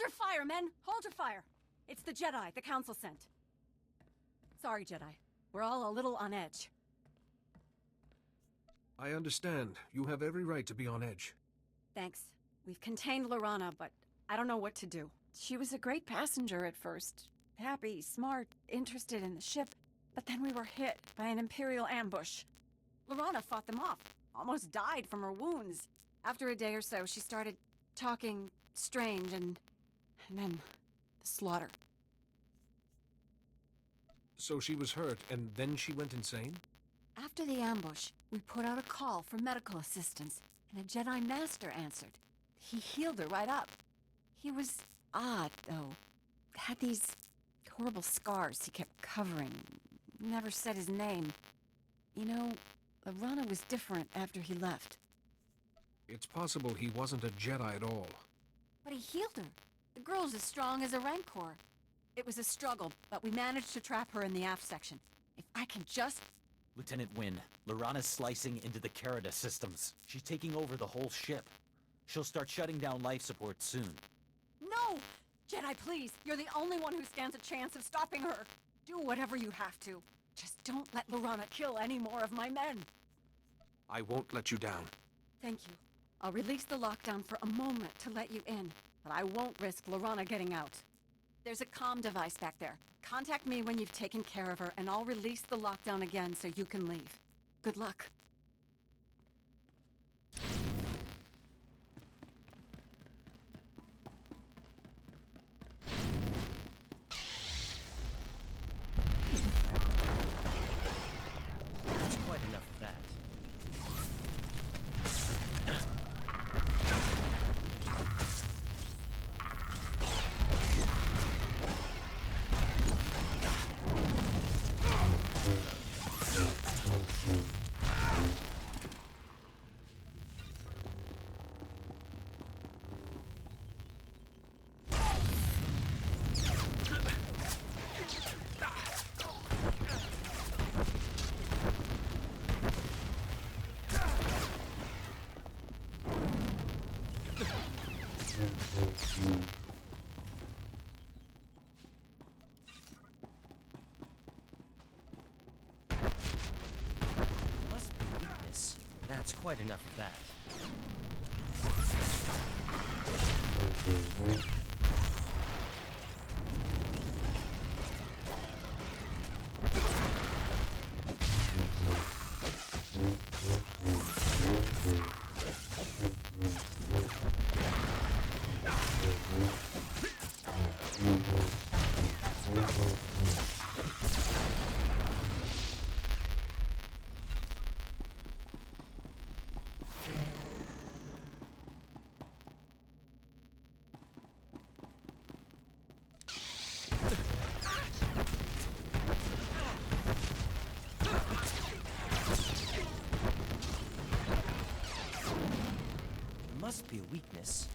your fire, men! Hold your fire! It's the Jedi the Council sent. Sorry, Jedi. We're all a little on edge. I understand. You have every right to be on edge. Thanks. We've contained Lorana, but I don't know what to do. She was a great passenger at first. Happy, smart, interested in the ship. But then we were hit by an Imperial ambush. Lorana fought them off. Almost died from her wounds. After a day or so, she started talking strange and then the slaughter. So she was hurt, and then she went insane? After the ambush, we put out a call for medical assistance, and a Jedi Master answered. He healed her right up. He was odd, though. Had these horrible scars he kept covering. Never said his name. You know, Lorana was different after he left. It's possible he wasn't a Jedi at all. But he healed her. The girl's as strong as a Rancor. It was a struggle, but we managed to trap her in the aft section. If I can just... Lieutenant Wynn, Lorana's slicing into the Carida systems. She's taking over the whole ship. She'll start shutting down life support soon. No! Jedi, please! You're the only one who stands a chance of stopping her. Do whatever you have to. Just don't let Lorana kill any more of my men. I won't let you down. Thank you. I'll release the lockdown for a moment to let you in, but I won't risk Lorana getting out. There's a comm device back there. Contact me when you've taken care of her, and I'll release the lockdown again so you can leave. Good luck. That's quite enough of that. Must be weakness. That's quite enough of that. Must be a weakness.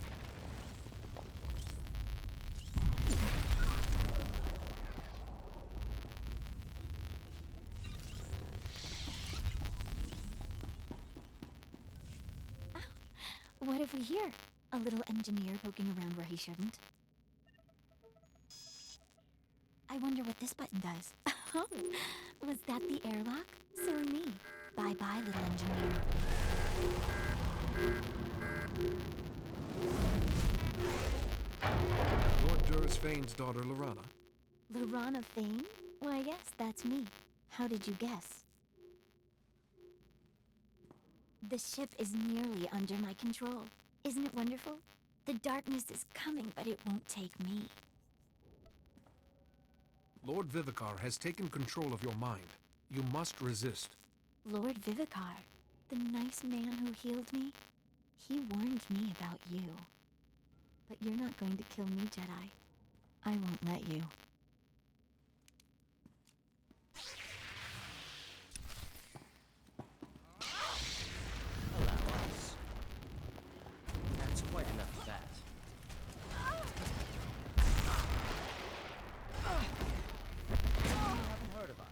What have we here? A little engineer poking around where he shouldn't. I wonder what this button does. Oh, was that the airlock? Silly me. Bye-bye, little engineer. Lord Durus Fane's daughter, Lorana. Lorana Fane? Why, yes, that's me. How did you guess? The ship is nearly under my control. Isn't it wonderful? The darkness is coming, but it won't take me. Lord Vivicar has taken control of your mind. You must resist. Lord Vivicar, the nice man who healed me, he warned me about you. But you're not going to kill me, Jedi. I won't let you. Allow us. That's quite enough of that. You haven't heard of us.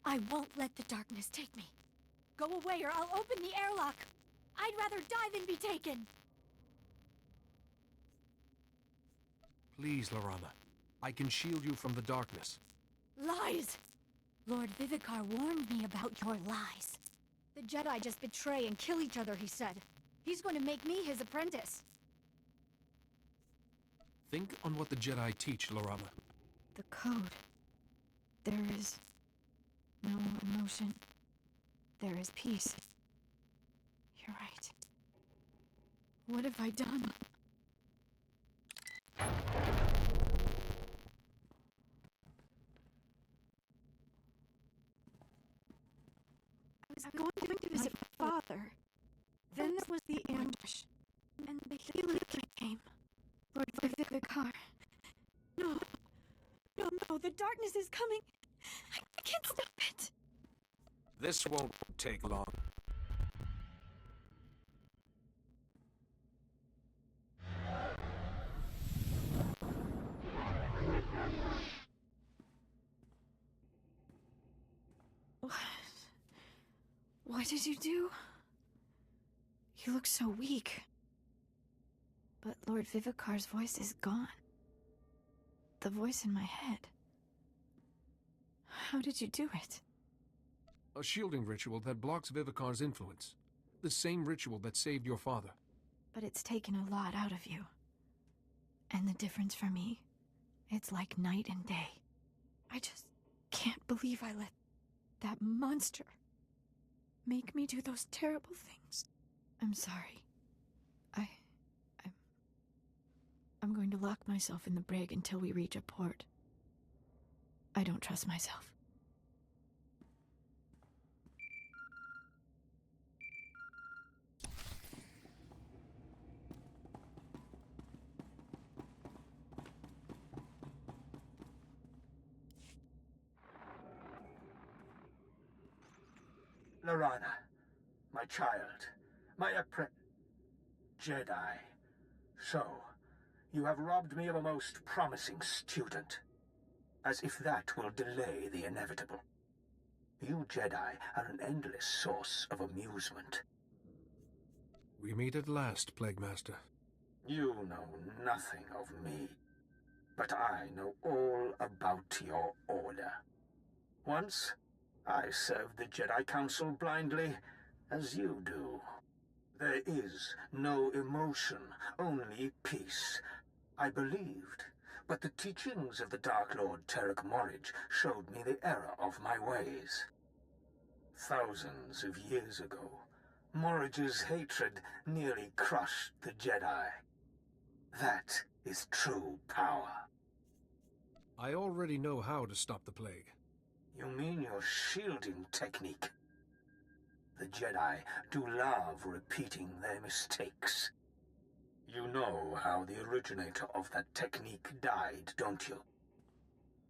I won't let the darkness take me. Go away or I'll open the airlock. I'd rather die than be taken. Please, Lorana. I can shield you from the darkness. Lies! Lord Vivicar warned me about your lies. The Jedi just betray and kill each other, he said. He's going to make me his apprentice. Think on what the Jedi teach, Lorana. The code. There is no emotion. There is peace. You're right. What have I done? I was going to visit my father. Then there was the ambush. And the healer came. Lord Vivicar. No. No, the darkness is coming. I can't stop it. This won't take long. What did you do? You look so weak. But Lord Vivicar's voice is gone. The voice in my head. How did you do it? A shielding ritual that blocks Vivicar's influence. The same ritual that saved your father. But it's taken a lot out of you. And the difference for me, it's like night and day. I just can't believe I let that monster make me do those terrible things. I'm sorry. I'm going to lock myself in the brig until we reach a port. I don't trust myself. Lorana, my child, my Jedi. So, you have robbed me of a most promising student. As if that will delay the inevitable. You Jedi are an endless source of amusement. We meet at last, Plague Master. You know nothing of me. But I know all about your order. Once, I served the Jedi Council blindly, as you do. There is no emotion, only peace. I believed, but the teachings of the Dark Lord Tarek Morridge showed me the error of my ways. Thousands of years ago, Morridge's hatred nearly crushed the Jedi. That is true power. I already know how to stop the plague. You mean your shielding technique? The Jedi do love repeating their mistakes. You know how the originator of that technique died, don't you?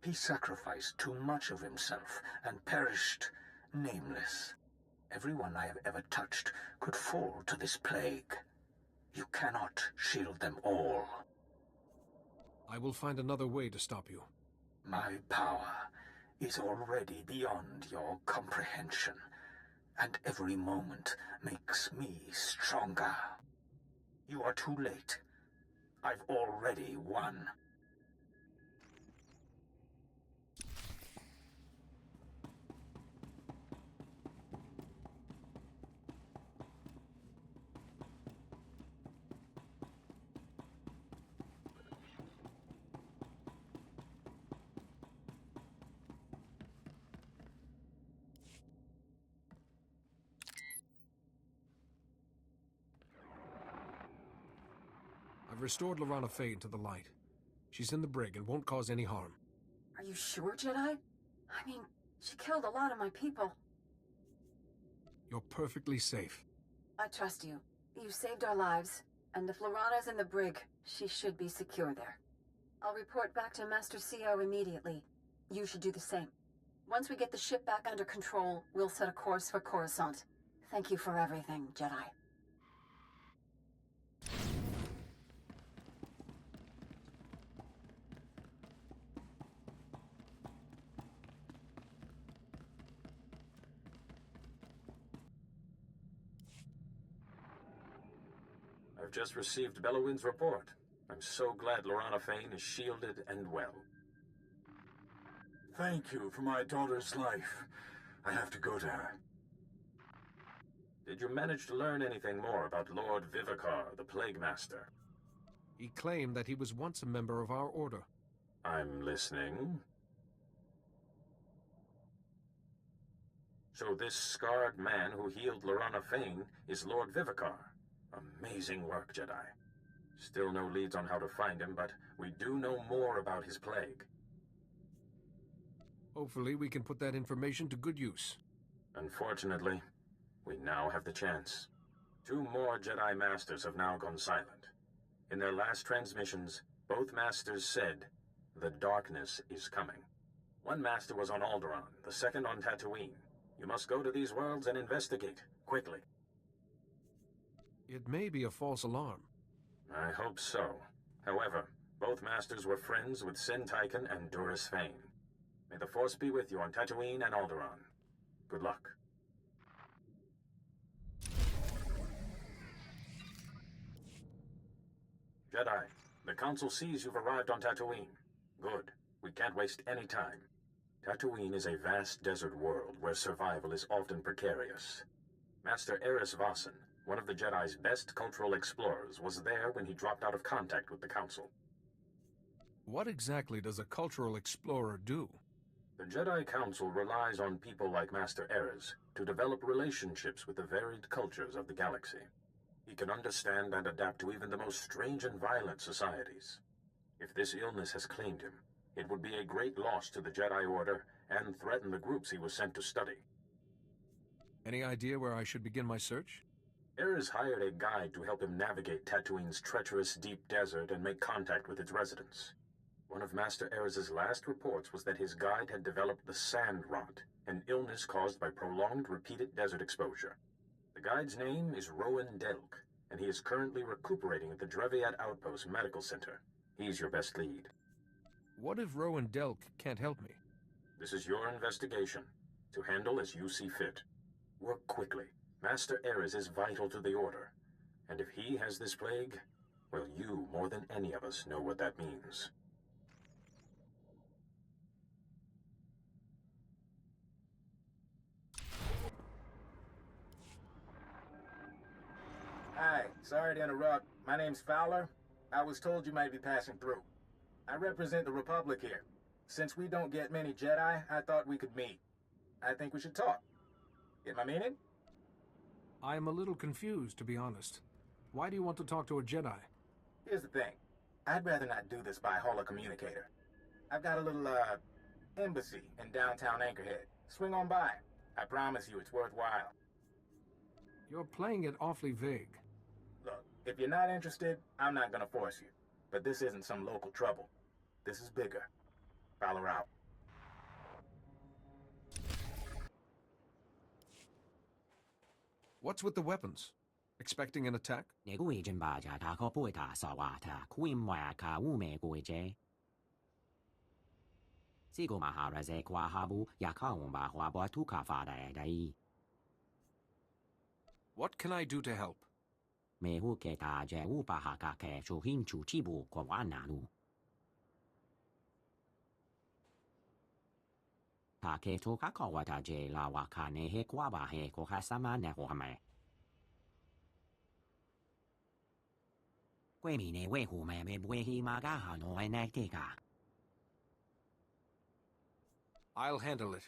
He sacrificed too much of himself and perished nameless. Everyone I have ever touched could fall to this plague. You cannot shield them all. I will find another way to stop you. My power is already beyond your comprehension, and every moment makes me stronger. You are too late. I've already won. I've restored Lorana Fade to the light. She's in the brig and won't cause any harm. Are you sure, Jedi? I mean, she killed a lot of my people. You're perfectly safe. I trust you. You saved our lives, and if Lorana's in the brig, she should be secure there. I'll report back to Master CO immediately. You should do the same. Once we get the ship back under control, we'll set a course for Coruscant. Thank you for everything, Jedi. I've just received Bellowin's report. I'm so glad Lorana Fane is shielded and well. Thank you for my daughter's life. I have to go to her. Did you manage to learn anything more about Lord Vivicar, the Plague Master? He claimed that he was once a member of our order. I'm listening. So this scarred man who healed Lorana Fane is Lord Vivicar. Amazing work, Jedi. Still no leads on how to find him, but we do know more about his plague. Hopefully we can put that information to good use. Unfortunately, we now have the chance. 2 more Jedi Masters have now gone silent. In their last transmissions, both Masters said, "The darkness is coming." One Master was on Alderaan, the second on Tatooine. You must go to these worlds and investigate, quickly. It may be a false alarm. I hope so. However, both Masters were friends with Sin Tython and Duras Fane. May the Force be with you on Tatooine and Alderaan. Good luck. Jedi, the Council sees you've arrived on Tatooine. Good. We can't waste any time. Tatooine is a vast desert world where survival is often precarious. Master Eris Vossen, one of the Jedi's best cultural explorers, was there when he dropped out of contact with the Council. What exactly does a cultural explorer do? The Jedi Council relies on people like Master Eris to develop relationships with the varied cultures of the galaxy. He can understand and adapt to even the most strange and violent societies. If this illness has claimed him, it would be a great loss to the Jedi Order and threaten the groups he was sent to study. Any idea where I should begin my search? Eris hired a guide to help him navigate Tatooine's treacherous deep desert and make contact with its residents. One of Master Eris's last reports was that his guide had developed the sand rot, an illness caused by prolonged repeated desert exposure. The guide's name is Rowan Delk, and he is currently recuperating at the Dreviat Outpost Medical Center. He's your best lead. What if Rowan Delk can't help me? This is your investigation, to handle as you see fit. Work quickly. Master Eris is vital to the Order, and if he has this plague, well, you, more than any of us, know what that means. Hi, sorry to interrupt. My name's Fowler. I was told you might be passing through. I represent the Republic here. Since we don't get many Jedi, I thought we could meet. I think we should talk. Get my meaning? I am a little confused, to be honest. Why do you want to talk to a Jedi? Here's the thing. I'd rather not do this by holocommunicator. I've got a little, embassy in downtown Anchorhead. Swing on by. I promise you it's worthwhile. You're playing it awfully vague. Look, if you're not interested, I'm not gonna force you. But this isn't some local trouble. This is bigger. Fowler out. What's with the weapons? Expecting an attack? What can I do to help? I'll handle it.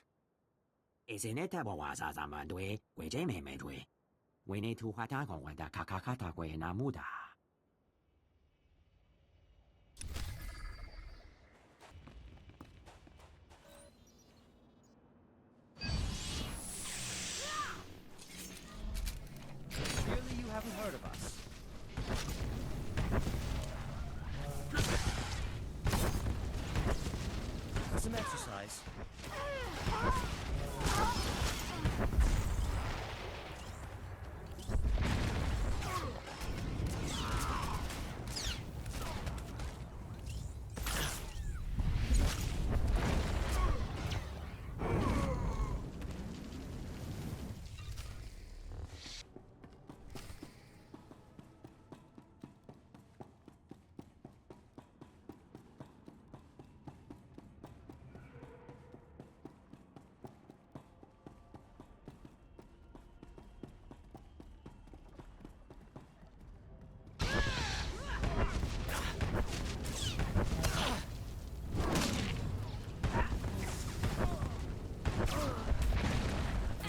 Surely you haven't heard of us. For some exercise.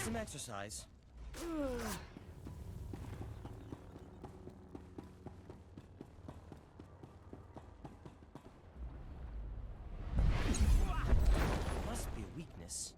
some exercise. Must be a weakness.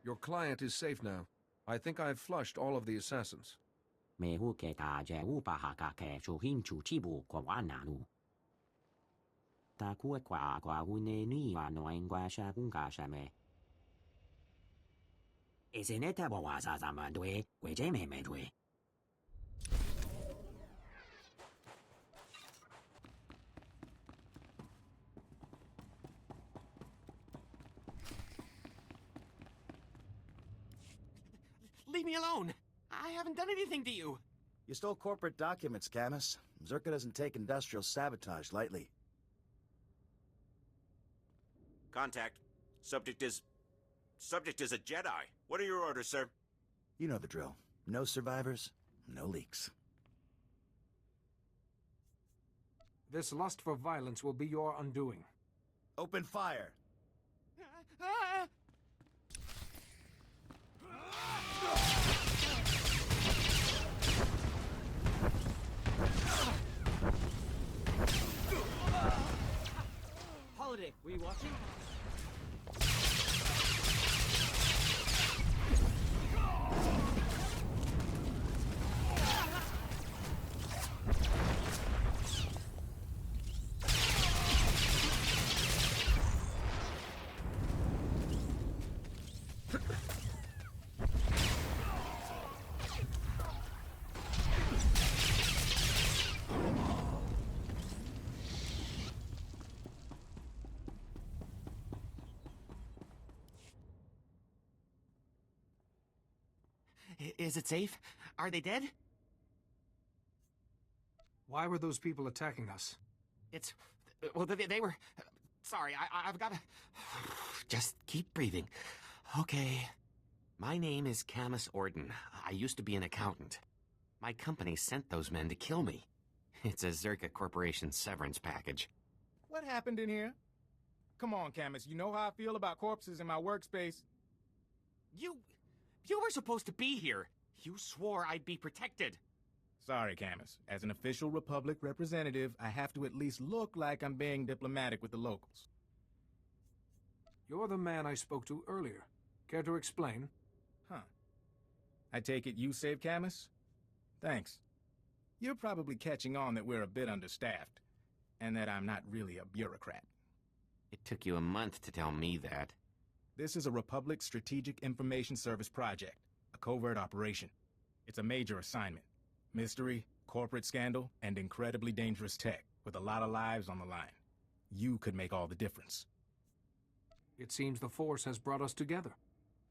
Your client is safe now. I think I've flushed all of the assassins. Leave me alone! I haven't done anything to you! You stole corporate documents, Camus. Zerka doesn't take industrial sabotage lightly. Contact. Subject is a Jedi. What are your orders, sir? You know the drill. No survivors, no leaks. This lust for violence will be your undoing. Open fire! Holiday, were you watching? Is it safe? Are they dead? Why were those people attacking us? Well, they were... Sorry, I've gotta... Just keep breathing. Okay. My name is Camus Orden. I used to be an accountant. My company sent those men to kill me. It's a Zerka Corporation severance package. What happened in here? Come on, Camus, you know how I feel about corpses in my workspace. You were supposed to be here. You swore I'd be protected. Sorry, Camus. As an official Republic representative, I have to at least look like I'm being diplomatic with the locals. You're the man I spoke to earlier. Care to explain? Huh. I take it you saved Camus? Thanks. You're probably catching on that we're a bit understaffed, and that I'm not really a bureaucrat. It took you a month to tell me that. This is a Republic Strategic Information Service project, a covert operation. It's a major assignment. Mystery, corporate scandal, and incredibly dangerous tech, with a lot of lives on the line. You could make all the difference. It seems the Force has brought us together.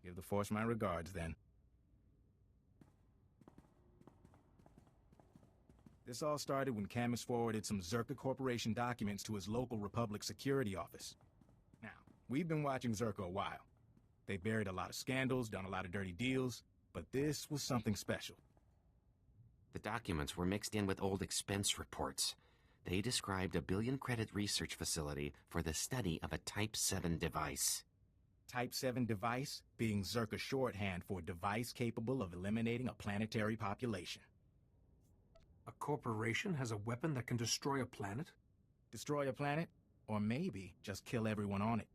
Give the Force my regards, then. This all started when Camus forwarded some Zerka Corporation documents to his local Republic security office. Now, we've been watching Zerka a while. They buried a lot of scandals, done a lot of dirty deals, but this was something special. The documents were mixed in with old expense reports. They described a billion-credit research facility for the study of a Type 7 device. Type 7 device being Zerka shorthand for device capable of eliminating a planetary population. A corporation has a weapon that can destroy a planet? Destroy a planet? Or maybe just kill everyone on it.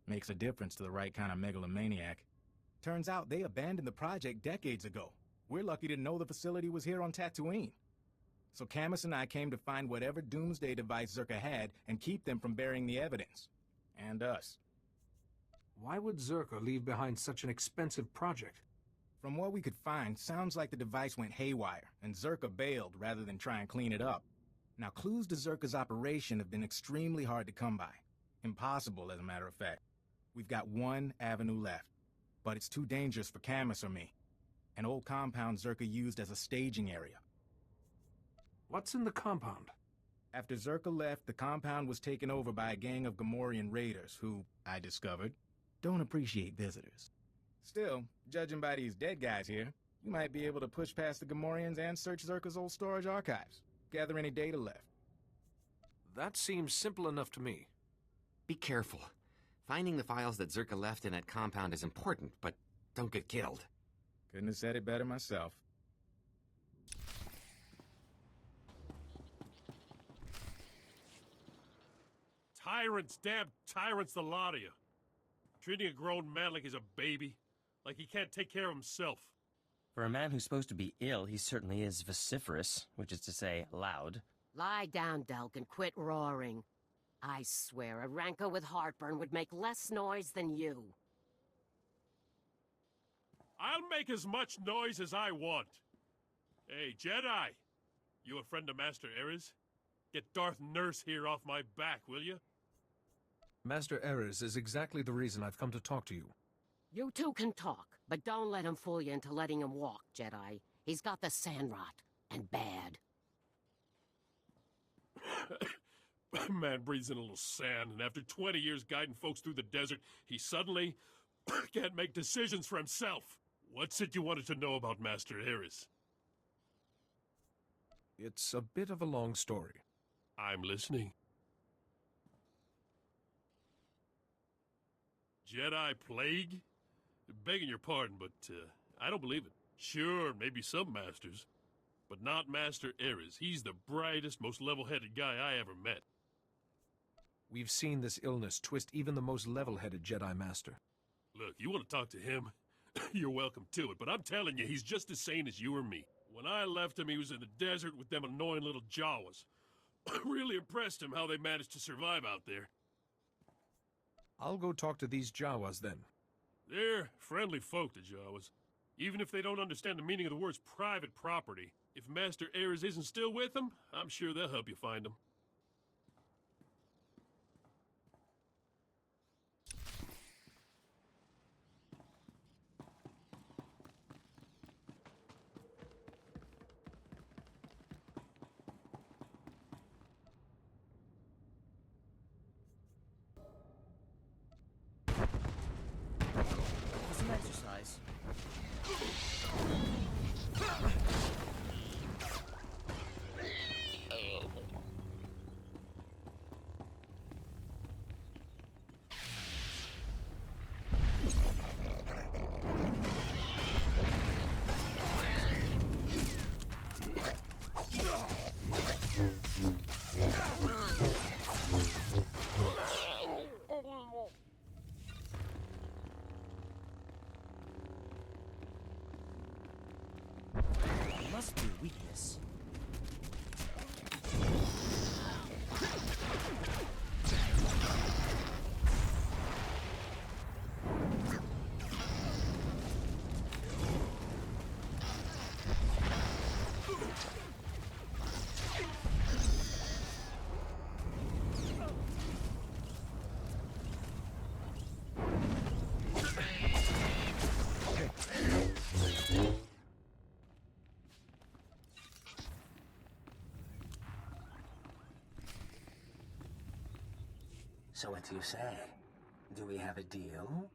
Makes a difference to the right kind of megalomaniac. Turns out they abandoned the project decades ago. We're lucky to know the facility was here on Tatooine. So Camus and I came to find whatever doomsday device Zerka had and keep them from burying the evidence. And us. Why would Zerka leave behind such an expensive project? From what we could find, sounds like the device went haywire, and Zerka bailed rather than try and clean it up. Now, clues to Zerka's operation have been extremely hard to come by. Impossible, as a matter of fact. We've got one avenue left, but it's too dangerous for Camus or me. An old compound Zerka used as a staging area. What's in the compound? After Zerka left, the compound was taken over by a gang of Gamorrean raiders who, I discovered, don't appreciate visitors. Still, judging by these dead guys here, you might be able to push past the Gamorreans and search Zerka's old storage archives. Gather any data left. That seems simple enough to me. Be careful. Finding the files that Zerka left in that compound is important, but don't get killed. Couldn't have said it better myself. Tyrants, damn tyrants, the lot of you. Treating a grown man like he's a baby. Like he can't take care of himself. For a man who's supposed to be ill, he certainly is vociferous, which is to say, loud. Lie down, Delk, and quit roaring. I swear a rancor with heartburn would make less noise than you. I'll make as much noise as I want. Hey, Jedi! You a friend of Master Erez? Get Darth Nurse here off my back, will you? Master Erez is exactly the reason I've come to talk to you. You two can talk, but don't let him fool you into letting him walk, Jedi. He's got the sand rot, and bad. Man breathes in a little sand, and after 20 years guiding folks through the desert, he suddenly can't make decisions for himself. What's it you wanted to know about Master Erez? It's a bit of a long story. I'm listening. Jedi plague? Begging your pardon, but I don't believe it. Sure, maybe some masters, but not Master Erez. He's the brightest, most level-headed guy I ever met. We've seen this illness twist even the most level-headed Jedi Master. Look, you want to talk to him? You're welcome to it, but I'm telling you, he's just as sane as you or me. When I left him, he was in the desert with them annoying little Jawas. Really impressed him how they managed to survive out there. I'll go talk to these Jawas then. They're friendly folk, the Jawas. Even if they don't understand the meaning of the words private property, if Master Erez isn't still with them, I'm sure they'll help you find him. Some exercise. Must be a weakness. So what do you say? Do we have a deal?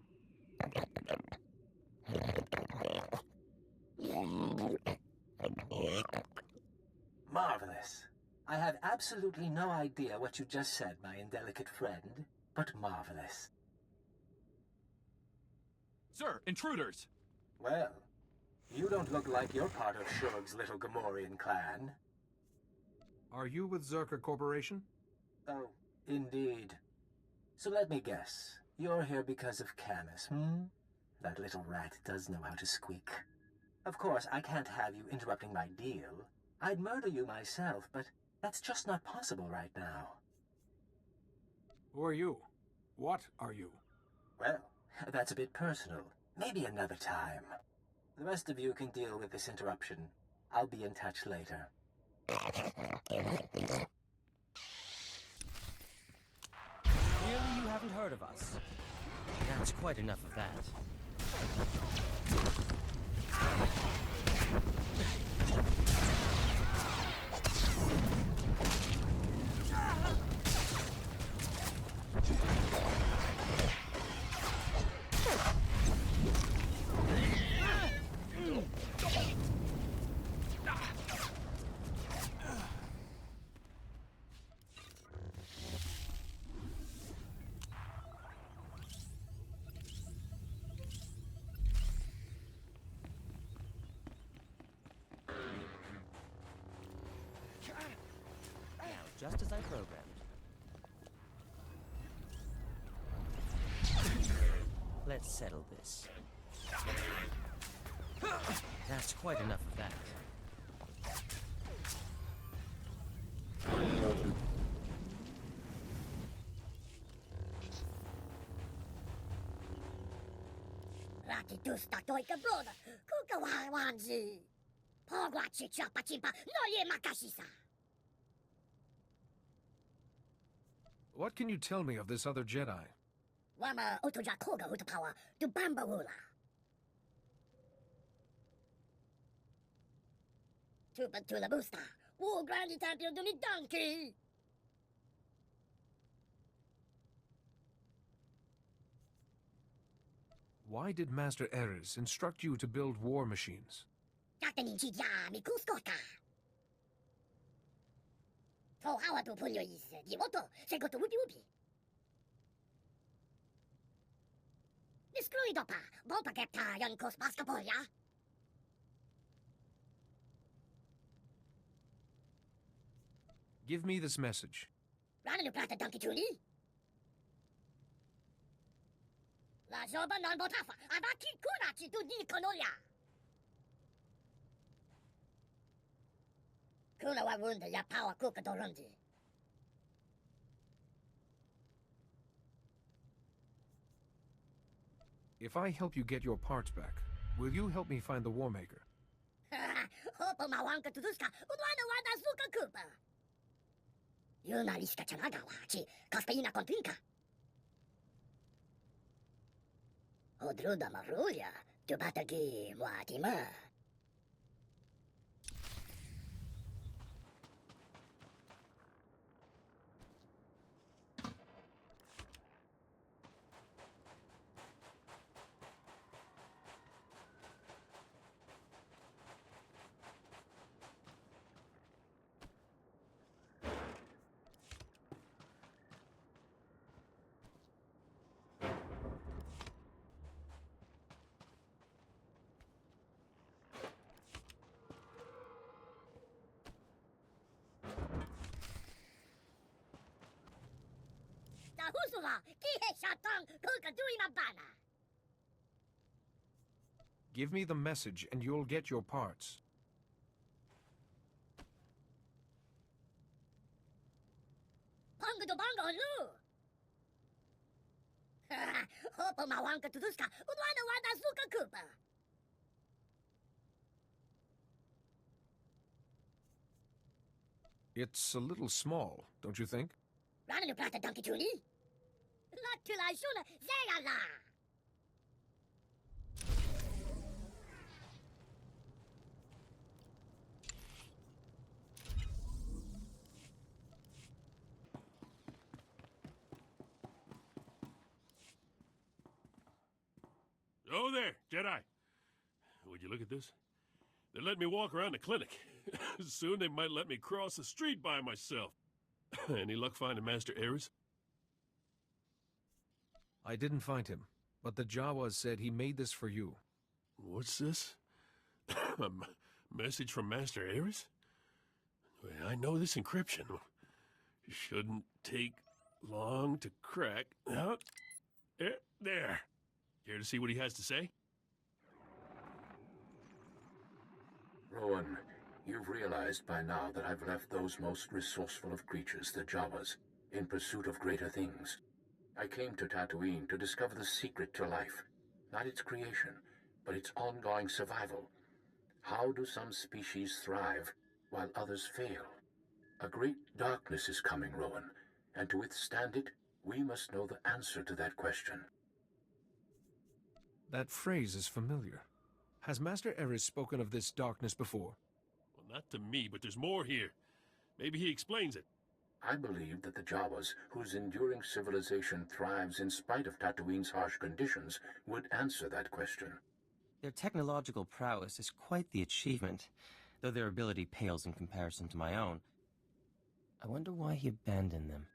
Marvelous. I have absolutely no idea what you just said, my indelicate friend, but marvelous. Sir, intruders! Well, you don't look like you're part of Shurg's little Gamorrean clan. Are you with Zerka Corporation? Oh, indeed. So let me guess. You're here because of Camus, hmm? That little rat does know how to squeak. Of course, I can't have you interrupting my deal. I'd murder you myself, but that's just not possible right now. Who are you? What are you? Well, that's a bit personal. Maybe another time. The rest of you can deal with this interruption. I'll be in touch later. Clearly you haven't heard of us. That's quite enough of that. Just as I programmed. Let's settle this. That's quite enough of that. Ratitusta toika broda, kuka wanzi. Pogwa chicha pachimpa, no ye makashisa. What can you tell me of this other Jedi? Wama utuja koga utapawa, tu bamba wula. Tupa tula busta, wu grandi tampio duni donkey. Why did Master Erez instruct you to build war machines? Kakaninchi ya mi kuskoka. To hawa tu punyo is, di moto, segoto ubi ubi. Niskrui dopa, bompa kepta yon kos baskapolia. Give me this message. Rana nu plata donkey tuni. La joba non botafa, abaki kurachi tu di konolia. Kuna wa wunda ya power kuka dorundi. If I help you get your parts back, will you help me find the War Maker? Hopo mawanka tuduska, udwana wada suka kupa. Yuna liska chanaga wachi, kaska ina kontinka. Odruda marulia, tubatagi muatima. Give me the message and you'll get your parts. It's a little small, don't you think? Oh, there, Jedi. Would you look at this? They let me walk around the clinic. Soon they might let me cross the street by myself. Any luck finding Master Erez? I didn't find him, but the Jawas said he made this for you. What's this? A message from Master Erez? I know this encryption. Shouldn't take long to crack. There. Care to see what he has to say? Rowan, you've realized by now that I've left those most resourceful of creatures, the Jawas, in pursuit of greater things. I came to Tatooine to discover the secret to life. Not its creation, but its ongoing survival. How do some species thrive while others fail? A great darkness is coming, Rowan, and to withstand it, we must know the answer to that question. That phrase is familiar. Has Master Erez spoken of this darkness before? Well, not to me, but there's more here. Maybe he explains it. I believe that the Jawas, whose enduring civilization thrives in spite of Tatooine's harsh conditions, would answer that question. Their technological prowess is quite the achievement, though their ability pales in comparison to my own. I wonder why he abandoned them.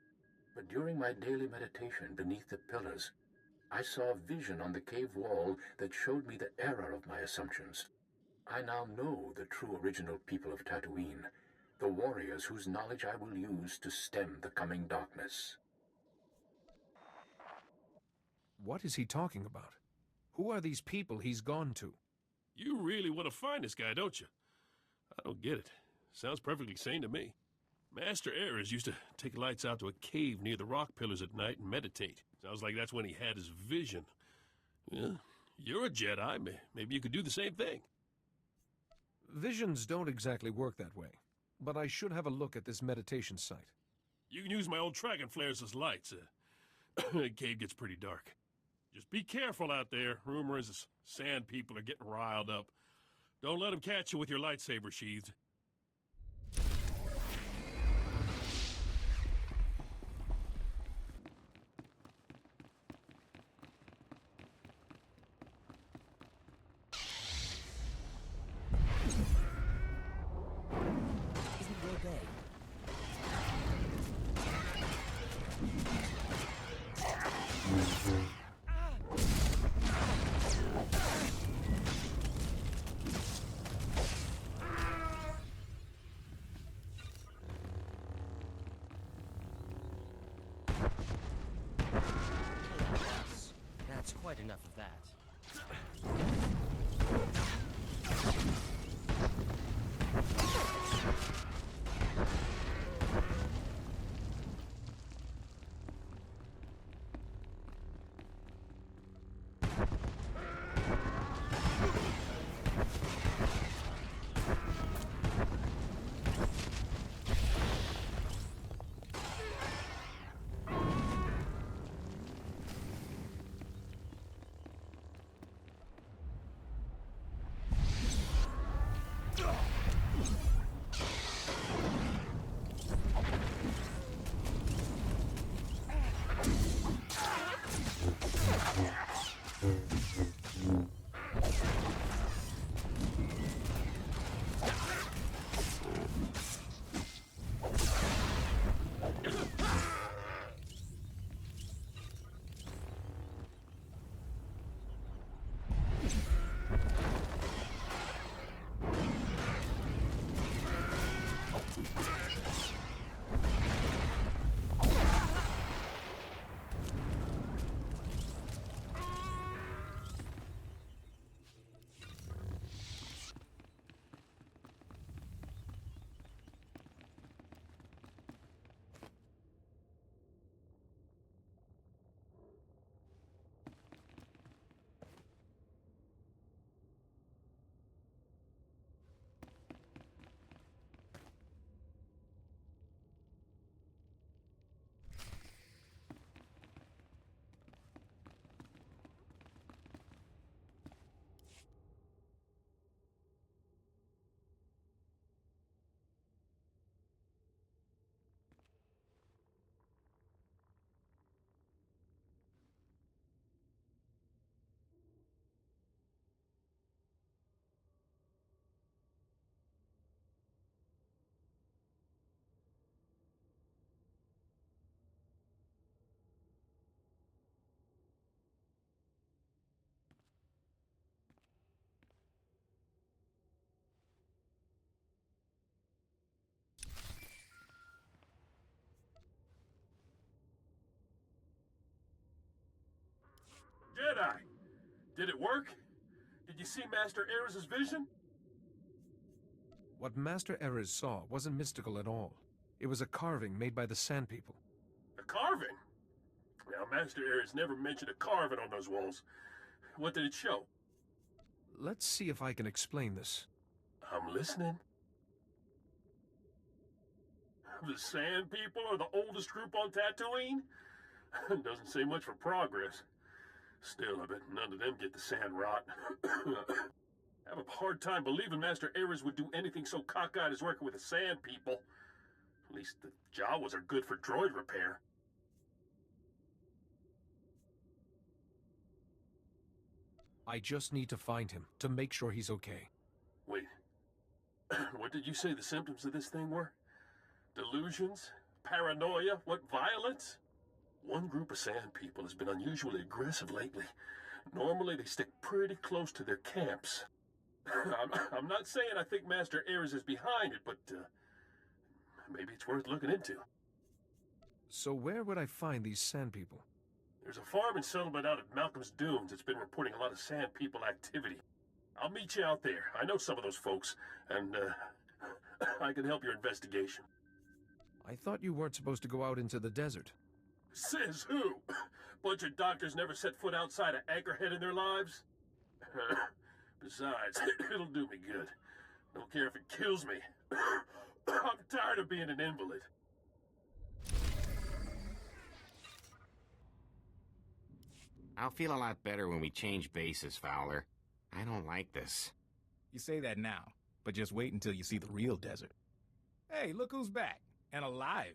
But during my daily meditation beneath the pillars, I saw a vision on the cave wall that showed me the error of my assumptions. I now know the true original people of Tatooine, the warriors whose knowledge I will use to stem the coming darkness. What is he talking about? Who are these people he's gone to? You really want to find this guy, don't you? I don't get it. Sounds perfectly sane to me. Master Erez used to take lights out to a cave near the rock pillars at night and meditate. Sounds like that's when he had his vision. Well, you're a Jedi. Maybe you could do the same thing. Visions don't exactly work that way, but I should have a look at this meditation site. You can use my old Draekkin flares as lights. The cave gets pretty dark. Just be careful out there. Rumor is the sand people are getting riled up. Don't let them catch you with your lightsaber sheathed. That's quite enough of that. Jedi! Did it work? Did you see Master Erez's vision? What Master Erez saw wasn't mystical at all. It was a carving made by the Sand People. A carving? Now, Master Erez never mentioned a carving on those walls. What did it show? Let's see if I can explain this. I'm listening. The Sand People are the oldest group on Tatooine? Doesn't say much for progress. Still, I bet none of them get the sand rot. I have a hard time believing Master Erez would do anything so cockeyed as working with the sand people. At least the Jawas are good for droid repair. I just need to find him, to make sure he's okay. Wait. What did you say the symptoms of this thing were? Delusions? Paranoia? What, violence? One group of sand people has been unusually aggressive lately. Normally, they stick pretty close to their camps. I'm not saying I think Master Erez is behind it, but maybe it's worth looking into. So where would I find these sand people? There's a farming settlement out at Malcolm's Dunes that's been reporting a lot of sand people activity. I'll meet you out there. I know some of those folks, and I can help your investigation. I thought you weren't supposed to go out into the desert. Says who? Bunch of doctors never set foot outside of Anchorhead in their lives? Besides, it'll do me good. Don't care if it kills me. I'm tired of being an invalid. I'll feel a lot better when we change bases, Fowler. I don't like this. You say that now, but just wait until you see the real desert. Hey, look who's back. And alive.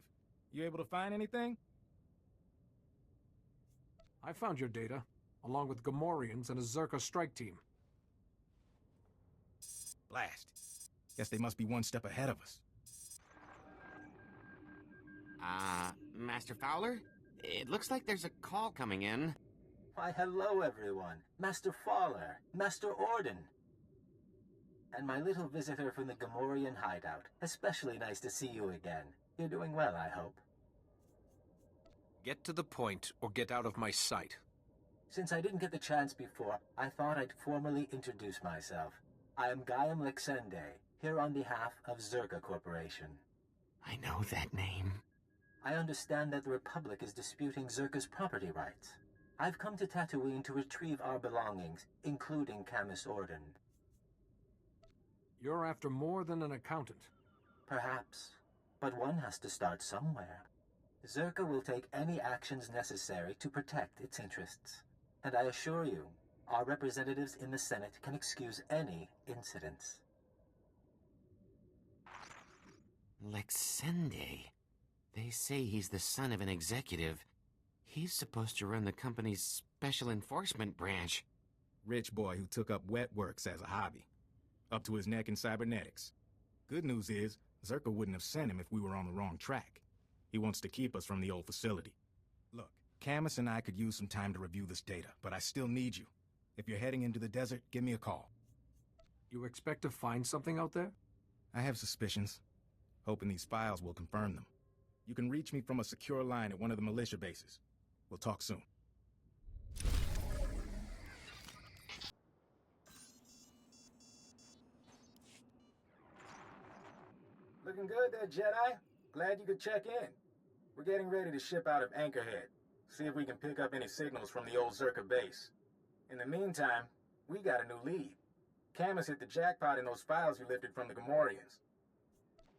You able to find anything? I found your data, along with Gamorreans and a Zerka strike team. Blast. Guess they must be one step ahead of us. Master Fowler? It looks like there's a call coming in. Why, hello, everyone. Master Fowler, Master Orden. And my little visitor from the Gamorrean hideout. Especially nice to see you again. You're doing well, I hope. Get to the point, or get out of my sight. Since I didn't get the chance before, I thought I'd formally introduce myself. I am Gaiam Lexende, here on behalf of Zerka Corporation. I know that name. I understand that the Republic is disputing Zerka's property rights. I've come to Tatooine to retrieve our belongings, including Camus Orden. You're after more than an accountant. Perhaps. But one has to start somewhere. Zerka will take any actions necessary to protect its interests. And I assure you, our representatives in the Senate can excuse any incidents. Lexende. They say he's the son of an executive. He's supposed to run the company's special enforcement branch. Rich boy who took up wet works as a hobby. Up to his neck in cybernetics. Good news is, Zerka wouldn't have sent him if we were on the wrong track. He wants to keep us from the old facility. Look, Camus and I could use some time to review this data, but I still need you. If you're heading into the desert, give me a call. You expect to find something out there? I have suspicions. Hoping these files will confirm them. You can reach me from a secure line at one of the militia bases. We'll talk soon. Looking good there, Jedi. Glad you could check in. We're getting ready to ship out of Anchorhead. See if we can pick up any signals from the old Zerka base. In the meantime, we got a new lead. Camus hit the jackpot in those files you lifted from the Gamorreans.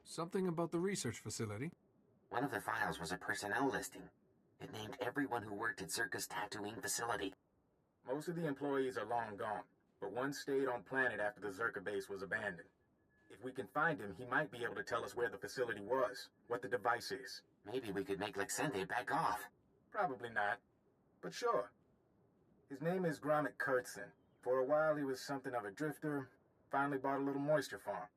Something about the research facility. One of the files was a personnel listing. It named everyone who worked at Zerka's Tatooine facility. Most of the employees are long gone, but one stayed on planet after the Zerka base was abandoned. If we can find him, he might be able to tell us where the facility was, what the device is. Maybe we could make Lexende back off. Probably not, but sure. His name is Gromit Kurtzon. For a while he was something of a drifter, finally bought a little moisture farm.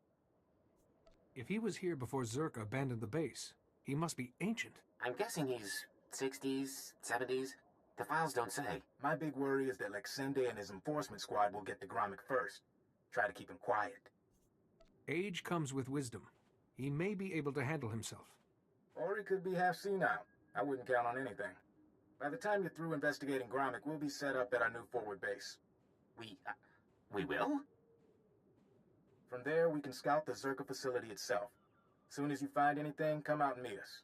If he was here before Zerka abandoned the base, he must be ancient. I'm guessing he's 60s, 70s. The files don't say. My big worry is that Lexende and his enforcement squad will get to Gromit first. Try to keep him quiet. Age comes with wisdom. He may be able to handle himself. Or he could be half senile. I wouldn't count on anything. By the time you're through investigating Gromit, we'll be set up at our new forward base. We will? From there, we can scout the Zerka facility itself. Soon as you find anything, come out and meet us.